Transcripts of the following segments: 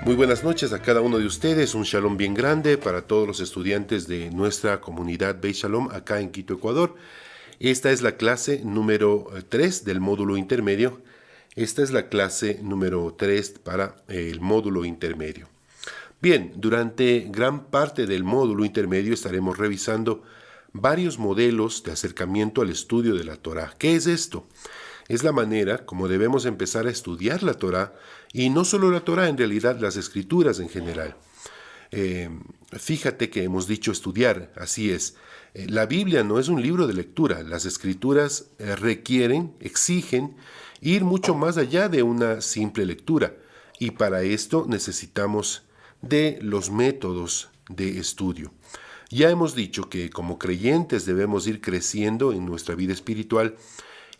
Muy buenas noches a cada uno de ustedes, un shalom bien grande para todos los estudiantes de nuestra comunidad Beit Shalom acá en Quito, Ecuador. Esta es la clase número 3 del módulo intermedio. Esta es la clase número 3 para el módulo intermedio. Bien, durante gran parte del módulo intermedio estaremos revisando varios modelos de acercamiento al estudio de la Torá. ¿Qué es esto? Es la manera como debemos empezar a estudiar la Torá, y no solo la Torá, en realidad las Escrituras en general. Fíjate que hemos dicho estudiar, así es. La Biblia no es un libro de lectura, las Escrituras exigen ir mucho más allá de una simple lectura, y para esto necesitamos de los métodos de estudio. Ya hemos dicho que como creyentes debemos ir creciendo en nuestra vida espiritual,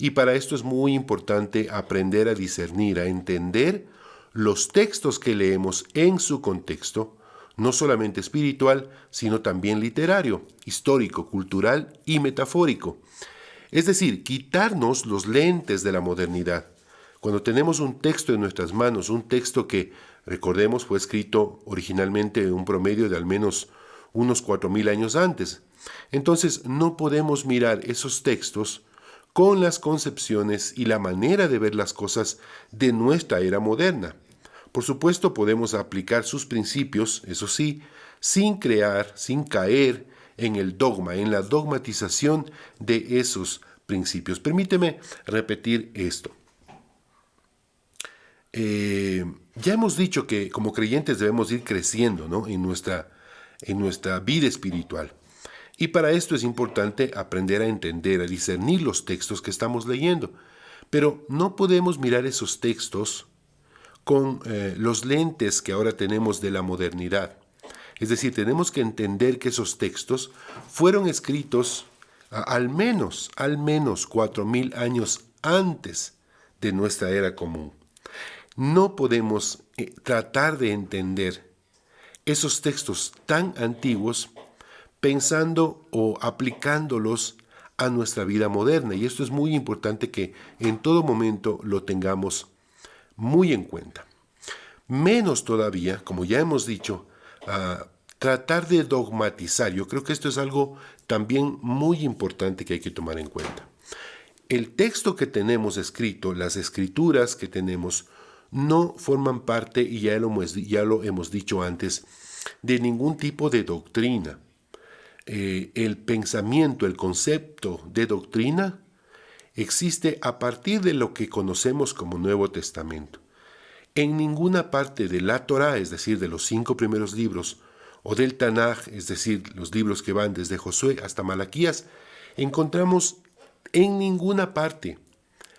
y para esto es muy importante aprender a discernir, a entender los textos que leemos en su contexto, no solamente espiritual, sino también literario, histórico, cultural y metafórico. Es decir, quitarnos los lentes de la modernidad. Cuando tenemos un texto en nuestras manos, un texto que, recordemos, fue escrito originalmente en un promedio de al menos unos 4.000 años antes, entonces no podemos mirar esos textos con las concepciones y la manera de ver las cosas de nuestra era moderna. Por supuesto, podemos aplicar sus principios, eso sí, sin caer en el dogma, en la dogmatización de esos principios. Permíteme repetir esto. Ya hemos dicho que como creyentes debemos ir creciendo, ¿no?, en nuestra vida espiritual. Y para esto es importante aprender a entender, a discernir los textos que estamos leyendo. Pero no podemos mirar esos textos con los lentes que ahora tenemos de la modernidad. Es decir, tenemos que entender que esos textos fueron escritos al menos 4.000 años antes de nuestra era común. No podemos tratar de entender esos textos tan antiguos pensando o aplicándolos a nuestra vida moderna. Y esto es muy importante que en todo momento lo tengamos muy en cuenta. Menos todavía, como ya hemos dicho, tratar de dogmatizar. Yo creo que esto es algo también muy importante que hay que tomar en cuenta. El texto que tenemos escrito, las escrituras que tenemos, no forman parte, y ya lo hemos dicho antes, de ningún tipo de doctrina. El pensamiento, el concepto de doctrina existe a partir de lo que conocemos como Nuevo Testamento. En ninguna parte de la Torá, es decir, de los 5 primeros libros, o del Tanaj, es decir, los libros que van desde Josué hasta Malaquías, encontramos en ninguna parte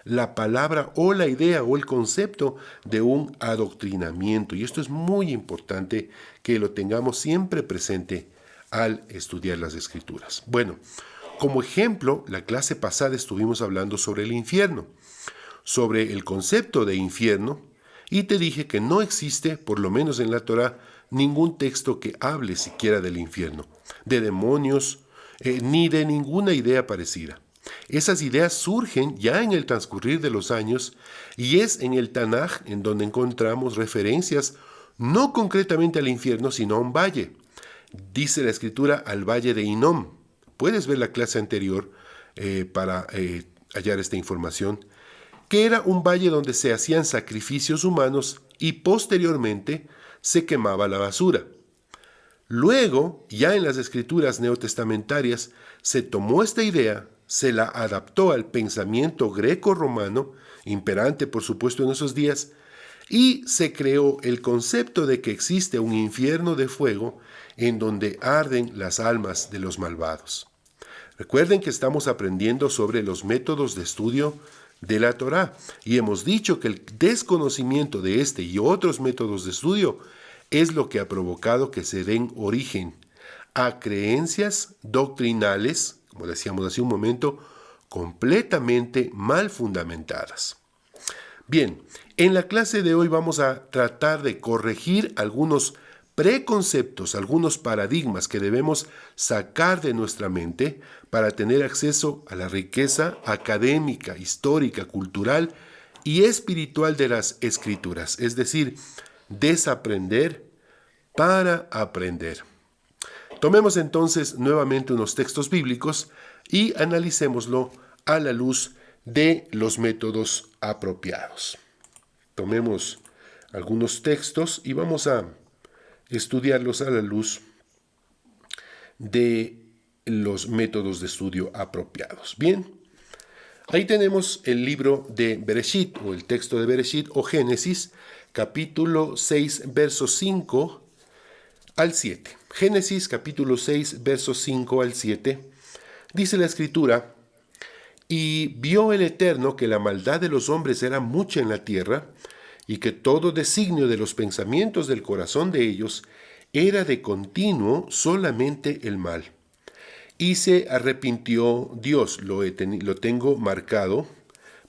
la palabra o la idea o el concepto de un adoctrinamiento. Y esto es muy importante que lo tengamos siempre presente al estudiar las Escrituras. Bueno, como ejemplo, la clase pasada estuvimos hablando sobre el infierno, sobre el concepto de infierno, y te dije que no existe, por lo menos en la Torá, ningún texto que hable siquiera del infierno, de demonios, ni de ninguna idea parecida. Esas ideas surgen ya en el transcurrir de los años, y es en el Tanaj en donde encontramos referencias no concretamente al infierno, sino a un valle. Dice la Escritura al valle de Hinnom. Puedes ver la clase anterior para hallar esta información, que era un valle donde se hacían sacrificios humanos y posteriormente se quemaba la basura. Luego, ya en las Escrituras neotestamentarias, se tomó esta idea, se la adaptó al pensamiento greco-romano, imperante por supuesto en esos días, y se creó el concepto de que existe un infierno de fuego en donde arden las almas de los malvados. Recuerden que estamos aprendiendo sobre los métodos de estudio de la Torá, y hemos dicho que el desconocimiento de este y otros métodos de estudio es lo que ha provocado que se den origen a creencias doctrinales, como decíamos hace un momento, completamente mal fundamentadas. Bien, en la clase de hoy vamos a tratar de corregir algunos preconceptos, algunos paradigmas que debemos sacar de nuestra mente para tener acceso a la riqueza académica, histórica, cultural y espiritual de las Escrituras. Es decir, desaprender para aprender. Tomemos entonces nuevamente unos textos bíblicos y analicémoslo a la luz de los métodos apropiados. Tomemos algunos textos y vamos a estudiarlos a la luz de los métodos de estudio apropiados. Bien, ahí tenemos el libro de Bereshit, o el texto de Bereshit, o Génesis, capítulo 6, versos 5 al 7. Génesis, capítulo 6, versos 5 al 7, dice la Escritura: y vio el Eterno que la maldad de los hombres era mucha en la tierra, y que todo designio de los pensamientos del corazón de ellos era de continuo solamente el mal. Y se arrepintió Dios, lo tengo marcado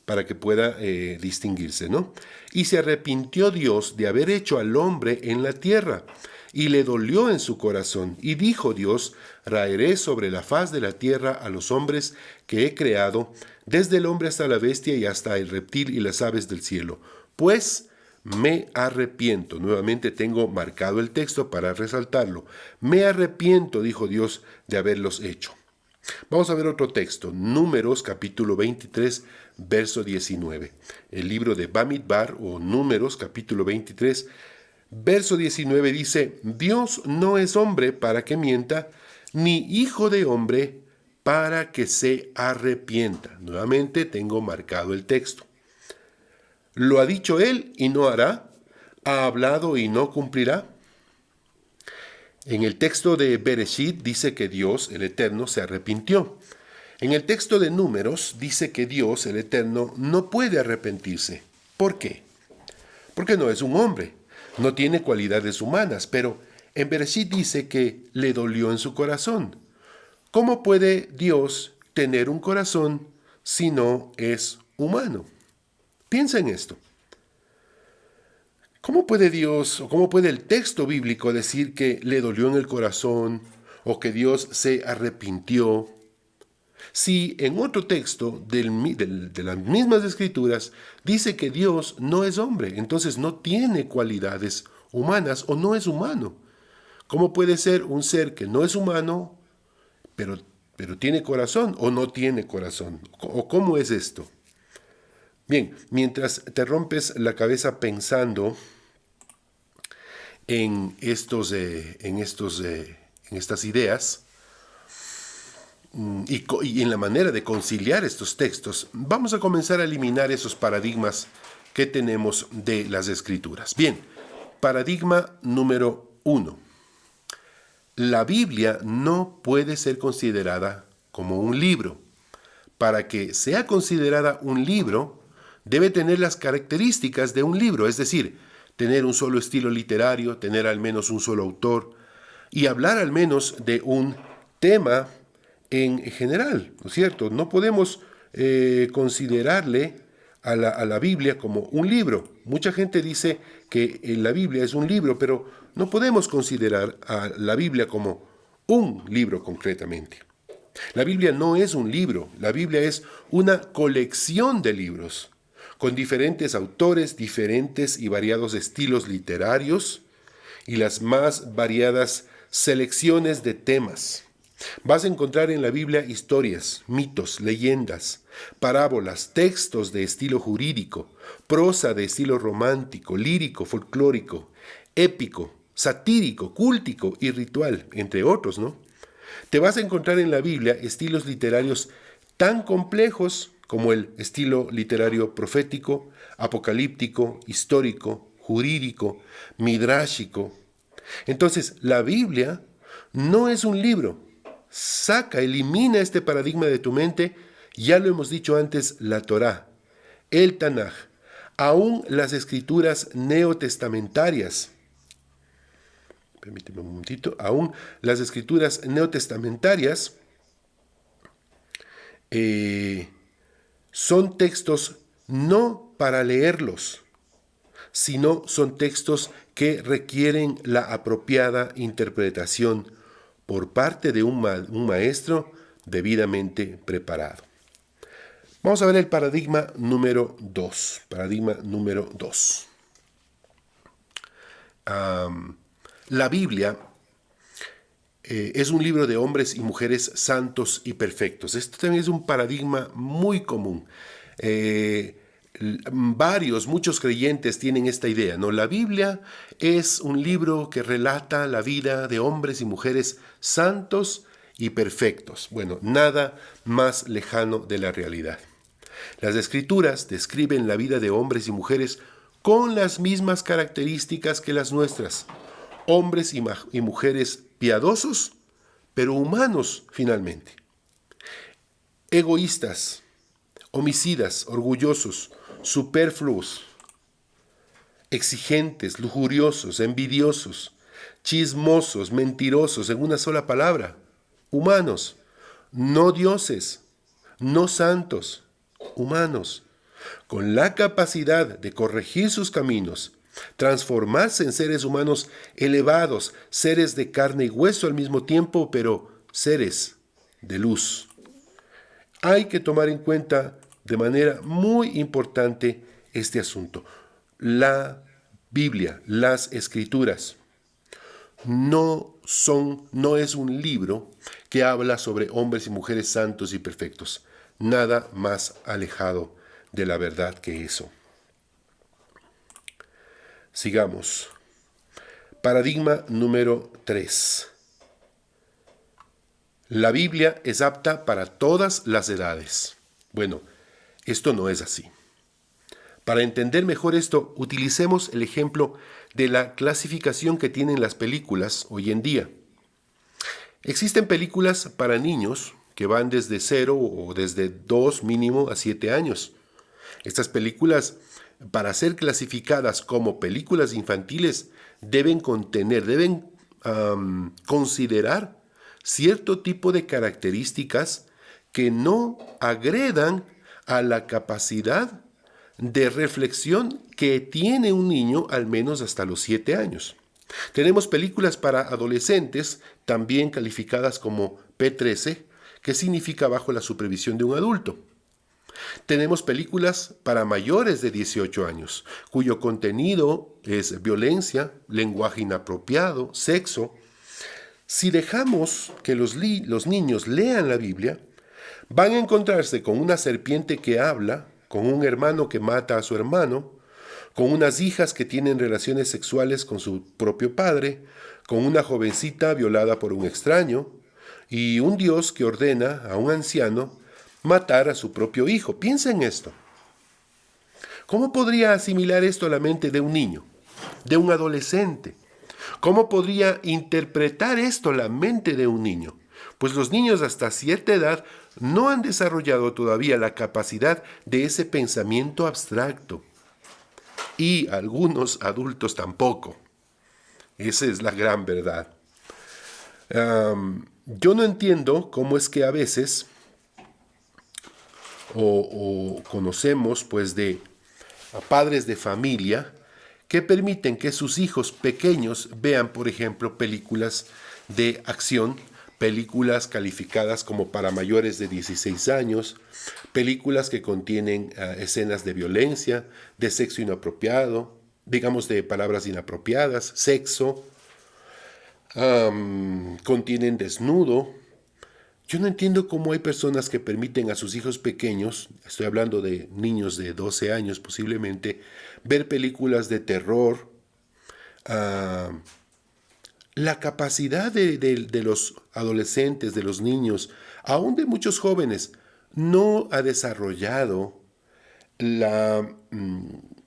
para que pueda distinguirse, ¿no? Y se arrepintió Dios de haber hecho al hombre en la tierra, y le dolió en su corazón. Y dijo Dios: raeré sobre la faz de la tierra a los hombres que he creado, desde el hombre hasta la bestia y hasta el reptil y las aves del cielo. Pues me arrepiento. Nuevamente tengo marcado el texto para resaltarlo. Me arrepiento, dijo Dios, de haberlos hecho. Vamos a ver otro texto, Números capítulo 23, verso 19. El libro de Bamidbar, o Números capítulo 23, verso 19 dice: Dios no es hombre para que mienta, ni hijo de hombre para que se arrepienta. Nuevamente tengo marcado el texto. ¿Lo ha dicho él y no hará? ¿Ha hablado y no cumplirá? En el texto de Bereshit dice que Dios, el Eterno, se arrepintió. En el texto de Números dice que Dios, el Eterno, no puede arrepentirse. ¿Por qué? Porque no es un hombre, no tiene cualidades humanas, pero en Bereshit dice que le dolió en su corazón. ¿Cómo puede Dios tener un corazón si no es humano? Piensa en esto. ¿Cómo puede Dios, o cómo puede el texto bíblico decir que le dolió en el corazón o que Dios se arrepintió? Si en otro texto de las mismas escrituras dice que Dios no es hombre, entonces no tiene cualidades humanas o no es humano. ¿Cómo puede ser un ser que no es humano, pero tiene corazón o no tiene corazón? ¿O cómo es esto? Bien, mientras te rompes la cabeza pensando en estas ideas y en la manera de conciliar estos textos, vamos a comenzar a eliminar esos paradigmas que tenemos de las Escrituras. Bien, paradigma número 1. La Biblia no puede ser considerada como un libro. Para que sea considerada un libro, debe tener las características de un libro, es decir, tener un solo estilo literario, tener al menos un solo autor y hablar al menos de un tema en general, ¿no es cierto? No podemos considerarle a la Biblia como un libro. Mucha gente dice que la Biblia es un libro, pero no podemos considerar a la Biblia como un libro concretamente. La Biblia no es un libro, la Biblia es una colección de libros con diferentes autores, diferentes y variados estilos literarios y las más variadas selecciones de temas. Vas a encontrar en la Biblia historias, mitos, leyendas, parábolas, textos de estilo jurídico, prosa de estilo romántico, lírico, folclórico, épico, satírico, cúltico y ritual, entre otros, ¿no? Te vas a encontrar en la Biblia estilos literarios tan complejos como el estilo literario profético, apocalíptico, histórico, jurídico, midrásico. Entonces, la Biblia no es un libro. Elimina este paradigma de tu mente. Ya lo hemos dicho antes, la Torá, el Tanaj, aún las escrituras neotestamentarias. Permíteme un momentito. Aún las escrituras neotestamentarias son textos no para leerlos, sino son textos que requieren la apropiada interpretación por parte de un maestro debidamente preparado. Vamos a ver el paradigma número 2. Paradigma número 2. La Biblia es un libro de hombres y mujeres santos y perfectos. Esto también es un paradigma muy común. Muchos creyentes tienen esta idea, ¿no? La Biblia es un libro que relata la vida de hombres y mujeres santos y perfectos. Bueno, nada más lejano de la realidad. Las Escrituras describen la vida de hombres y mujeres con las mismas características que las nuestras. Hombres y mujeres piadosos, pero humanos finalmente. Egoístas, homicidas, orgullosos, superfluos, exigentes, lujuriosos, envidiosos, chismosos, mentirosos, en una sola palabra. Humanos, no dioses, no santos, humanos, con la capacidad de corregir sus caminos, transformarse en seres humanos elevados, seres de carne y hueso al mismo tiempo, pero seres de luz. Hay que tomar en cuenta de manera muy importante este asunto. La Biblia, las Escrituras, no es un libro que habla sobre hombres y mujeres santos y perfectos. Nada más alejado de la verdad que eso. Sigamos. Paradigma número 3. La Biblia es apta para todas las edades. Bueno, esto no es así. Para entender mejor esto, utilicemos el ejemplo de la clasificación que tienen las películas hoy en día. Existen películas para niños que van desde 0 o desde 2 mínimo a 7 años. Estas películas, para ser clasificadas como películas infantiles, deben considerar cierto tipo de características que no agredan a la capacidad de reflexión que tiene un niño al menos hasta los 7 años. Tenemos películas para adolescentes, también calificadas como P13, que significa bajo la supervisión de un adulto. Tenemos películas para mayores de 18 años, cuyo contenido es violencia, lenguaje inapropiado, sexo. Si dejamos que los niños lean la Biblia, van a encontrarse con una serpiente que habla, con un hermano que mata a su hermano, con unas hijas que tienen relaciones sexuales con su propio padre, con una jovencita violada por un extraño, y un Dios que ordena a un anciano matar a su propio hijo. Piensa en esto. ¿Cómo podría asimilar esto a la mente de un niño, de un adolescente? ¿Cómo podría interpretar esto la mente de un niño? Pues los niños hasta cierta edad no han desarrollado todavía la capacidad de ese pensamiento abstracto. Y algunos adultos tampoco. Esa es la gran verdad. Yo no entiendo cómo es que a veces o conocemos pues de padres de familia que permiten que sus hijos pequeños vean, por ejemplo, películas de acción, películas calificadas como para mayores de 16 años, películas que contienen escenas de violencia, de sexo inapropiado, digamos de palabras inapropiadas, sexo, contienen desnudo. Yo no entiendo cómo hay personas que permiten a sus hijos pequeños, estoy hablando de niños de 12 años posiblemente, ver películas de terror. La capacidad de los adolescentes, de los niños, aún de muchos jóvenes, no ha desarrollado la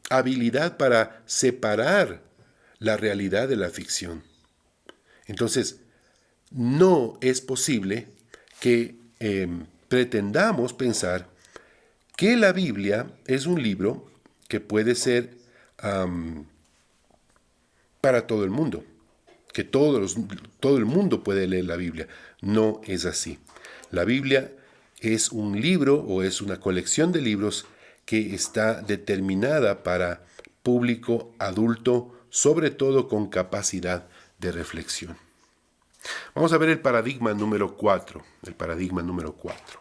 habilidad para separar la realidad de la ficción. Entonces, no es posible que pretendamos pensar que la Biblia es un libro que puede ser para todo el mundo, que todo el mundo puede leer la Biblia. No es así. La Biblia es un libro o es una colección de libros que está determinada para público adulto, sobre todo con capacidad de reflexión. Vamos a ver el paradigma número 4. El paradigma número 4.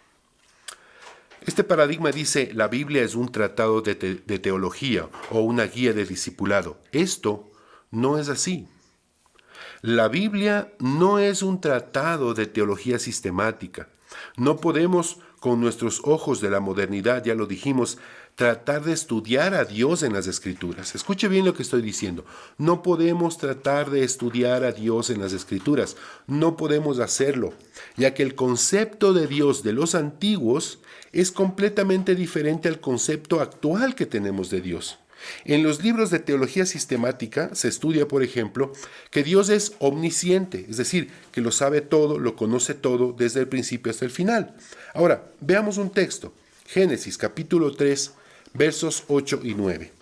Este paradigma dice, la Biblia es un tratado de teología o una guía de discipulado. Esto No es así. La Biblia no es un tratado de teología sistemática. No podemos, con nuestros ojos de la modernidad, ya lo dijimos, tratar de estudiar a Dios en las Escrituras. Escuche bien lo que estoy diciendo. No podemos tratar de estudiar a Dios en las Escrituras. No podemos hacerlo, ya que el concepto de Dios de los antiguos es completamente diferente al concepto actual que tenemos de Dios. En los libros de teología sistemática se estudia, por ejemplo, que Dios es omnisciente, es decir, que lo sabe todo, lo conoce todo desde el principio hasta el final. Ahora, veamos un texto. Génesis capítulo 3, versos 8 y 9.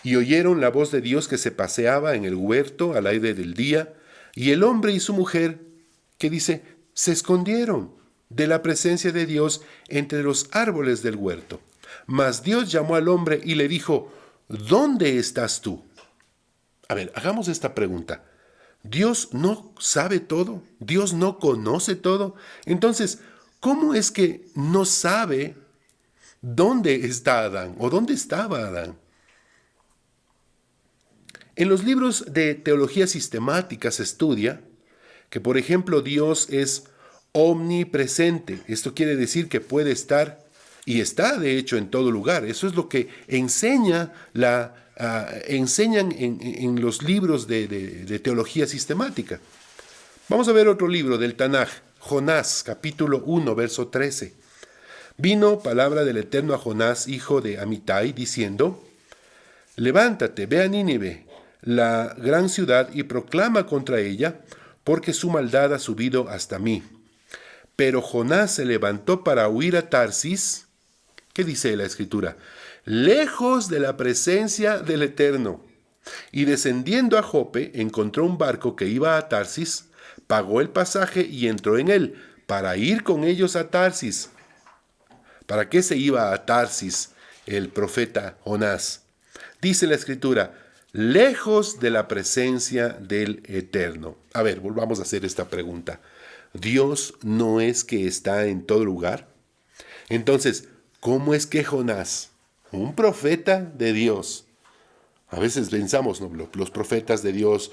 Y oyeron la voz de Dios que se paseaba en el huerto al aire del día, y el hombre y su mujer, que dice, se escondieron de la presencia de Dios entre los árboles del huerto. Mas Dios llamó al hombre y le dijo, ¿dónde estás tú? A ver, hagamos esta pregunta. ¿Dios no sabe todo? ¿Dios no conoce todo? Entonces, ¿cómo es que no sabe dónde está Adán o dónde estaba Adán? En los libros de teología sistemática se estudia que, por ejemplo, Dios es omnipresente. Esto quiere decir que puede estar y está, de hecho, en todo lugar. Eso es lo que enseñan en los libros de teología sistemática. Vamos a ver otro libro del Tanaj, Jonás, capítulo 1, verso 13. Vino palabra del Eterno a Jonás, hijo de Amitai, diciendo, levántate, ve a Nínive, la gran ciudad, y proclama contra ella, porque su maldad ha subido hasta mí. Pero Jonás se levantó para huir a Tarsis. ¿Qué dice la Escritura? Lejos de la presencia del Eterno. Y descendiendo a Jope, encontró un barco que iba a Tarsis, pagó el pasaje y entró en él, para ir con ellos a Tarsis. ¿Para qué se iba a Tarsis el profeta Jonás? Dice la Escritura, lejos de la presencia del Eterno. A ver, volvamos a hacer esta pregunta. ¿Dios no es que está en todo lugar? Entonces, ¿cómo es que Jonás, un profeta de Dios, a veces pensamos, ¿no? Los profetas de Dios,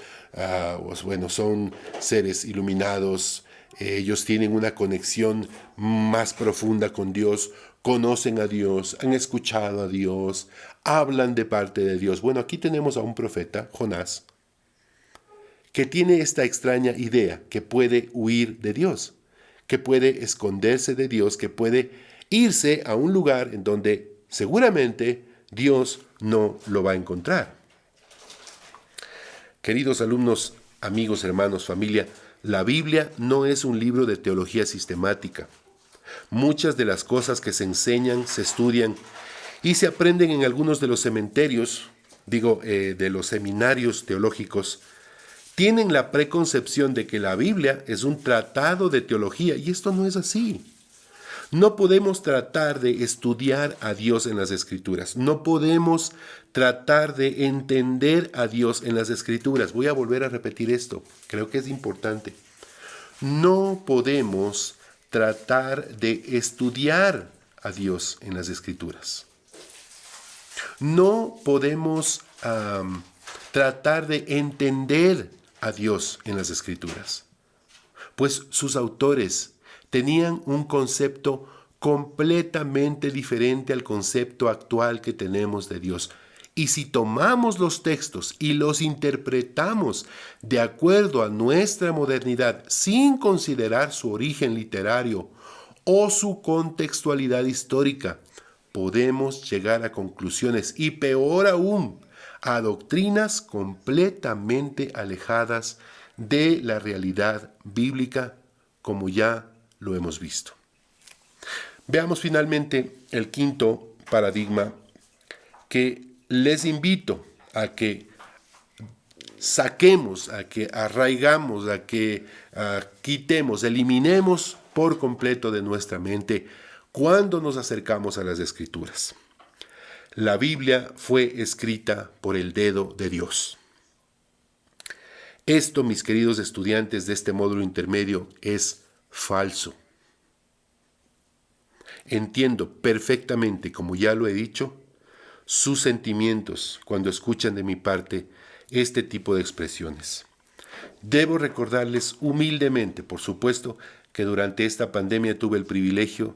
pues bueno, son seres iluminados, ellos tienen una conexión más profunda con Dios, conocen a Dios, han escuchado a Dios, hablan de parte de Dios. Bueno, aquí tenemos a un profeta, Jonás, que tiene esta extraña idea, que puede huir de Dios, que puede esconderse de Dios, que puede irse a un lugar en donde seguramente Dios no lo va a encontrar. Queridos alumnos, amigos, hermanos, familia, la Biblia no es un libro de teología sistemática. Muchas de las cosas que se enseñan, se estudian y se aprenden en algunos de los cementerios, de los seminarios teológicos, tienen la preconcepción de que la Biblia es un tratado de teología, y esto no es así. No podemos tratar de estudiar a Dios en las Escrituras. No podemos tratar de entender a Dios en las Escrituras. Voy a volver a repetir esto. Creo que es importante. No podemos tratar de estudiar a Dios en las Escrituras. No podemos tratar de entender a Dios en las Escrituras, pues sus autores tenían un concepto completamente diferente al concepto actual que tenemos de Dios. Y si tomamos los textos y los interpretamos de acuerdo a nuestra modernidad, sin considerar su origen literario o su contextualidad histórica, podemos llegar a conclusiones y, peor aún, a doctrinas completamente alejadas de la realidad bíblica, como ya lo hemos visto. Veamos finalmente el quinto paradigma que les invito a que saquemos, a que arraigamos, a que quitemos, eliminemos por completo de nuestra mente cuando nos acercamos a las Escrituras. La Biblia fue escrita por el dedo de Dios. Esto, mis queridos estudiantes de este módulo intermedio, es falso. Entiendo perfectamente, como ya lo he dicho, sus sentimientos cuando escuchan de mi parte este tipo de expresiones. Debo recordarles humildemente, por supuesto, que durante esta pandemia tuve el privilegio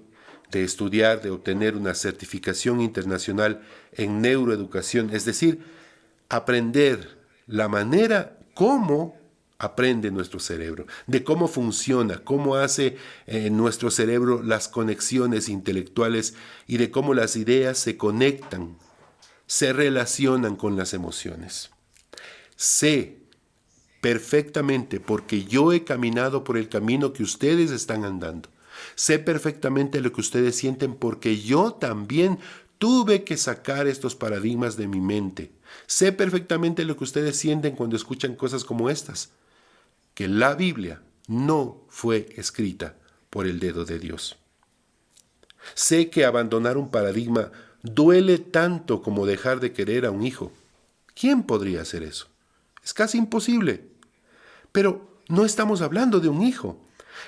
de estudiar, de obtener una certificación internacional en neuroeducación, es decir, aprender la manera como aprende nuestro cerebro, de cómo funciona, cómo hace nuestro cerebro las conexiones intelectuales y de cómo las ideas se conectan, se relacionan con las emociones. Sé perfectamente, porque yo he caminado por el camino que ustedes están andando. Sé perfectamente lo que ustedes sienten porque yo también tuve que sacar estos paradigmas de mi mente. Sé perfectamente lo que ustedes sienten cuando escuchan cosas como estas, que la Biblia no fue escrita por el dedo de Dios. Sé que abandonar un paradigma duele tanto como dejar de querer a un hijo. ¿Quién podría hacer eso? Es casi imposible. Pero no estamos hablando de un hijo.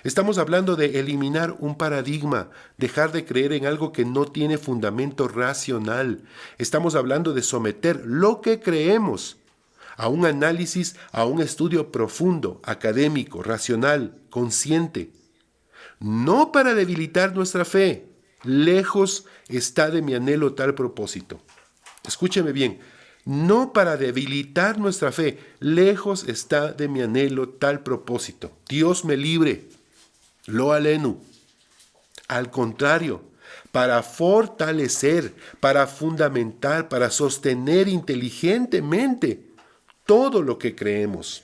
Estamos hablando de eliminar un paradigma, dejar de creer en algo que no tiene fundamento racional. Estamos hablando de someter lo que creemos a un análisis, a un estudio profundo, académico, racional, consciente. No para debilitar nuestra fe. Lejos está de mi anhelo tal propósito. Escúcheme bien. No para debilitar nuestra fe. Lejos está de mi anhelo tal propósito. Dios me libre. Lo alenu. Al contrario, para fortalecer, para fundamentar, para sostener inteligentemente todo lo que creemos.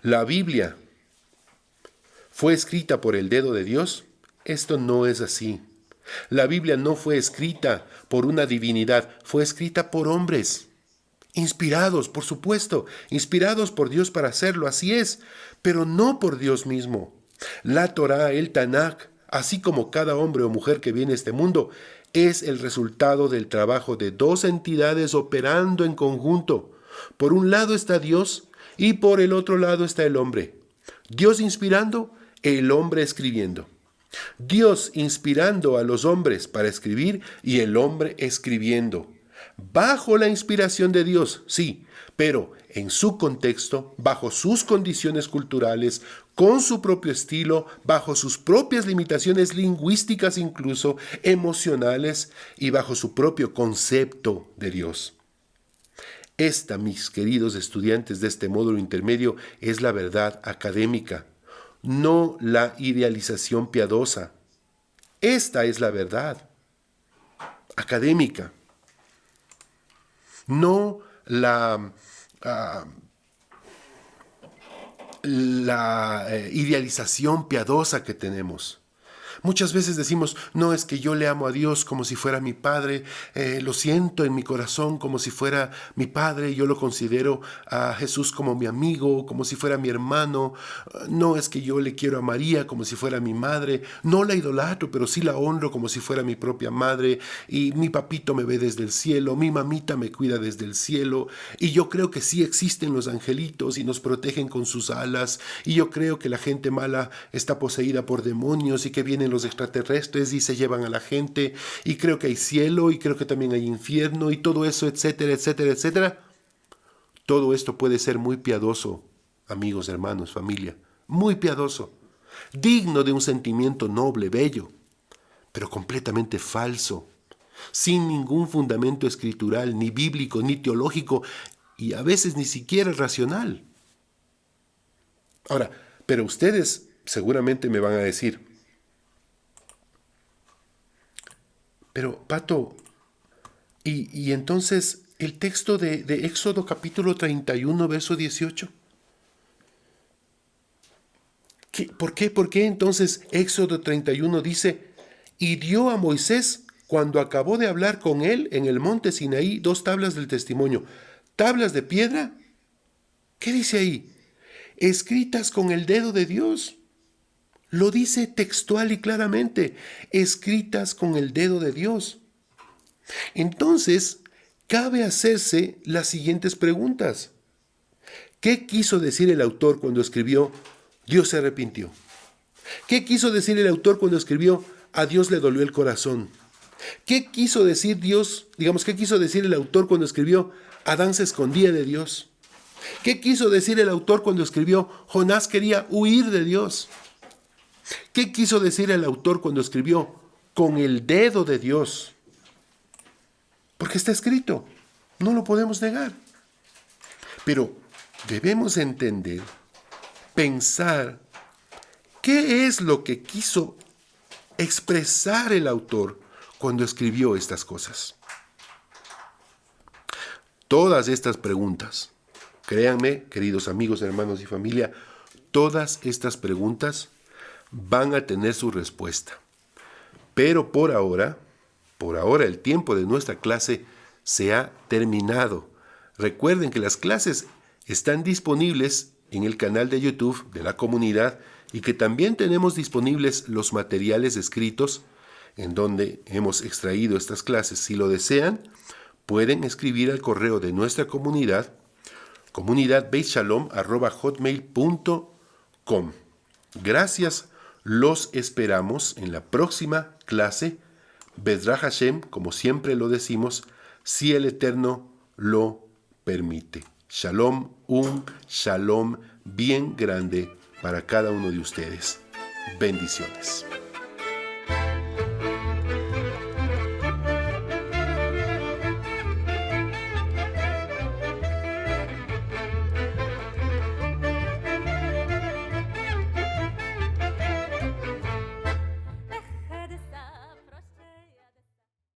La Biblia fue escrita por el dedo de Dios. Esto no es así. La Biblia no fue escrita por una divinidad, fue escrita por hombres. Inspirados, por supuesto, inspirados por Dios para hacerlo, así es, pero no por Dios mismo. La Torá, el Tanakh, así como cada hombre o mujer que viene a este mundo, es el resultado del trabajo de dos entidades operando en conjunto. Por un lado está Dios y por el otro lado está el hombre. Dios inspirando, el hombre escribiendo. Dios inspirando a los hombres para escribir y el hombre escribiendo. Bajo la inspiración de Dios, sí, pero en su contexto, bajo sus condiciones culturales, con su propio estilo, bajo sus propias limitaciones lingüísticas incluso, emocionales y bajo su propio concepto de Dios. Esta, mis queridos estudiantes de este módulo intermedio, es la verdad académica, no la idealización piadosa. Esta es la verdad académica, no la idealización piadosa que tenemos. Muchas veces decimos, no, es que yo le amo a Dios como si fuera mi padre, lo siento en mi corazón como si fuera mi padre, yo lo considero a Jesús como mi amigo, como si fuera mi hermano, no, es que yo le quiero a María como si fuera mi madre, no la idolatro, pero sí la honro como si fuera mi propia madre, y mi papito me ve desde el cielo, mi mamita me cuida desde el cielo, y yo creo que sí existen los angelitos y nos protegen con sus alas, y yo creo que la gente mala está poseída por demonios y que vienen los extraterrestres y se llevan a la gente, y creo que hay cielo y creo que también hay infierno y todo eso, etcétera, etcétera, etcétera. Todo esto puede ser muy piadoso, amigos, hermanos, familia, muy piadoso, digno de un sentimiento noble, bello, pero completamente falso, sin ningún fundamento escritural, ni bíblico, ni teológico, y a veces ni siquiera racional. Ahora, pero ustedes seguramente me van a decir, pero Pato, y entonces el texto de Éxodo capítulo 31, verso 18, ¿por qué? ¿Por qué entonces Éxodo 31 dice, y dio a Moisés, cuando acabó de hablar con él en el monte Sinaí, 2 tablas del testimonio? ¿Tablas de piedra? ¿Qué dice ahí? Escritas con el dedo de Dios. Lo dice textual y claramente, escritas con el dedo de Dios. Entonces, cabe hacerse las siguientes preguntas. ¿Qué quiso decir el autor cuando escribió, Dios se arrepintió? ¿Qué quiso decir el autor cuando escribió, a Dios le dolió el corazón? ¿Qué quiso decir Dios, qué quiso decir el autor cuando escribió, Adán se escondía de Dios. ¿Qué quiso decir el autor cuando escribió Jonás quería huir de Dios? ¿Qué quiso decir el autor cuando escribió con el dedo de Dios? Porque está escrito, no lo podemos negar. Pero debemos entender, pensar, ¿qué es lo que quiso expresar el autor cuando escribió estas cosas? Todas estas preguntas, créanme, queridos amigos, hermanos y familia, todas estas preguntas van a tener su respuesta. Pero por ahora el tiempo de nuestra clase se ha terminado. Recuerden que las clases están disponibles en el canal de YouTube de la comunidad y que también tenemos disponibles los materiales escritos en donde hemos extraído estas clases. Si lo desean, pueden escribir al correo de nuestra comunidad, comunidadbeitshalom@hotmail.com. Gracias, los esperamos en la próxima clase. Bezrat Hashem, como siempre lo decimos, si el Eterno lo permite. Shalom, un shalom bien grande para cada uno de ustedes. Bendiciones.